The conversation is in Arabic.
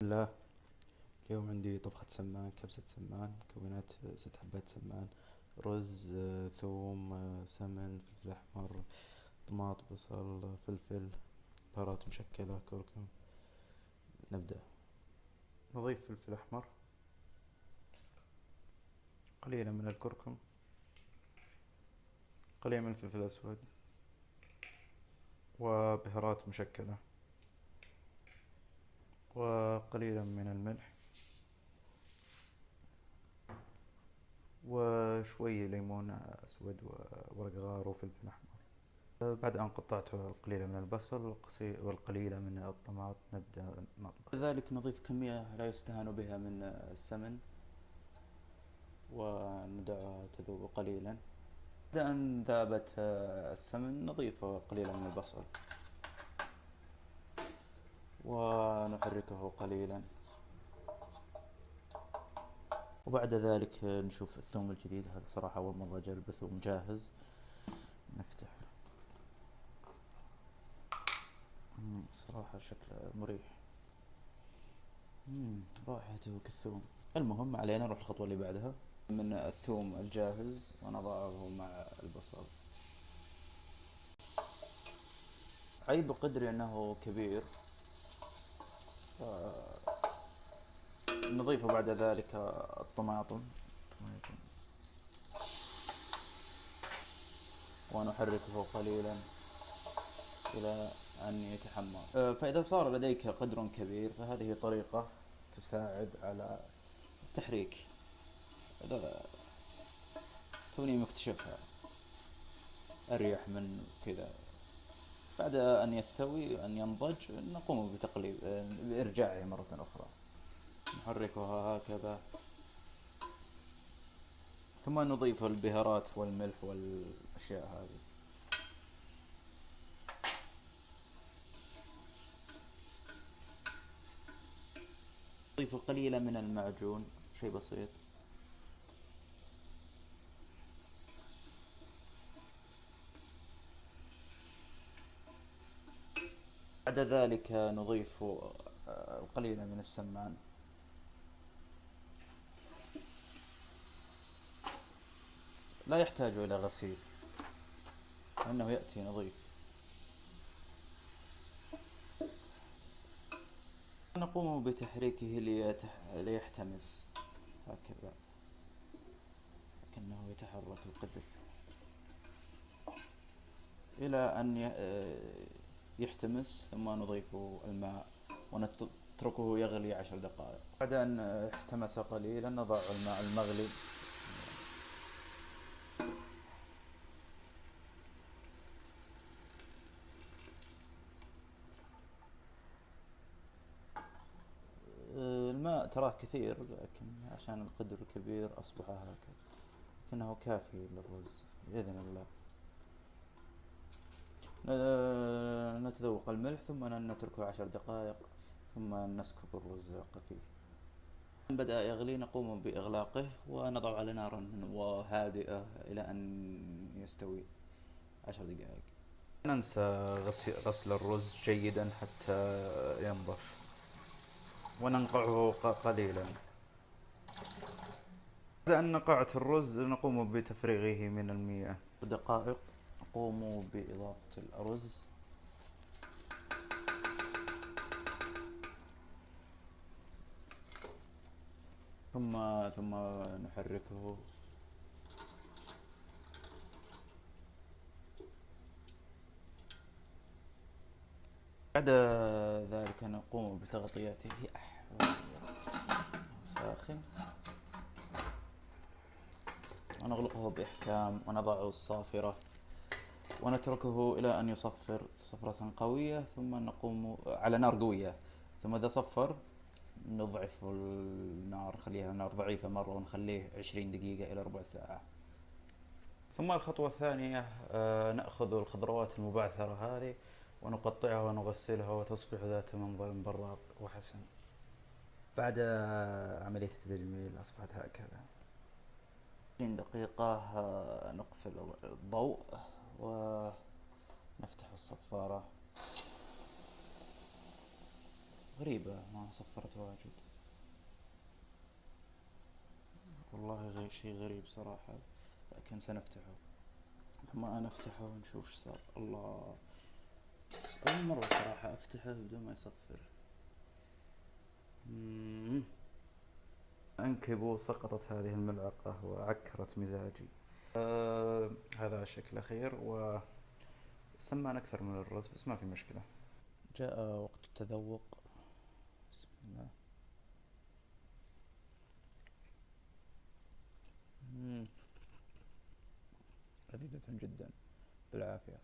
الله. اليوم عندي طبخة سمان، كبسة سمان، مكونات 6 حبات سمان، رز، ثوم، سمن، فلفل أحمر، طماط، بصل، فلفل، بهارات مشكلة، كركم. نبدأ. نضيف فلفل أحمر، قليلا من الكركم، قليلا من الفلفل الأسود، وبهارات مشكلة، وقليلا من الملح، وشوي ليمون أسود وورق غار وفلفل أحمر. بعد أن قطعت القليل من البصل والقليل من الطماط نبدأ نطبخ. ذلك نضيف كمية لا يستهان بها من السمن وندعها تذوب قليلا. بعد أن ذابت السمن نضيف قليلا من البصل ونحركه قليلا، وبعد ذلك نشوف الثوم الجديد. هذا صراحة أول مرة أجرب ثوم جاهز. نفتح. صراحة شكله مريح. رائحته كالثوم. المهم علينا نروح الخطوة اللي بعدها من الثوم الجاهز ونضعه مع البصل. عيب قدري أنه كبير. نضيف بعد ذلك الطماطم ونحركه قليلا إلى أن يتحمر. فإذا صار لديك قدر كبير فهذه طريقة تساعد على التحريك. توني مكتشفها، أريح من كذا. بعد أن يستوي أن ينضج نقوم بتقليب بإرجاعه مرة أخرى. نحركها هكذا، ثم نضيف البهارات والملح والأشياء هذه. نضيف قليلا من المعجون، شيء بسيط. بعد ذلك نضيف القليل من السمان. لا يحتاج إلى غسيل لأنه يأتي نظيف. نقوم بتحريكه ليحتمس هكذا، لكنه يتحرك القدر إلى أن يحتمس، ثم نضيف الماء ونتركه يغلي 10 دقائق. بعد أن احتمس قليلا نضع الماء المغلي. الماء تراه كثير، لكن عشان القدر كبير أصبح هكذا، لكنه كافي للرز بإذن الله. نتذوق الملح ثم نتركه 10 دقائق، ثم نسكب الرز خفيف. بدأ يغلي نقوم بإغلاقه ونضع على نار هادئة إلى أن يستوي 10 دقائق. لا ننسى غسل الرز جيدا حتى ينضف، وننقعه قليلا. بعد أن نقعت الرز نقوم بتفريغه من المياه. دقائق نقوم بإضافة الأرز، ثم نحركه. بعد ذلك نقوم بتغطيته ساخن، ونغلقه بإحكام ونضع الصافرة ونتركه إلى أن يصفر صفرة قوية، ثم نقوم على نار قوية. ثم إذا صفر نضعف النار، نخليها نار ضعيفة مرة ونخليه 20 دقيقة إلى ربع ساعة. ثم الخطوة الثانية نأخذ الخضروات المبعثرة هذه ونقطعها ونغسلها وتصبح ذات منظر براق وحسن. بعد عملية التجميل أصبحت هكذا. 20 دقيقة نقفل الضوء ونفتح الصفارة. غريبة ما صفرت واجد. والله شيء غريب صراحة. لكن سنفتحه. ثم أنا أفتحه ونشوف ايش صار. الله. بس أول مرة صراحة أفتحه بدون ما يصفر. مم. أنكبوا سقطت هذه الملعقة وعكرت مزاجي. هذا شكله خير وسمان أكثر من الرز بس ما في مشكلة. جاء وقت التذوق. بسم الله. مم. لذيذة جدا. بالعافية.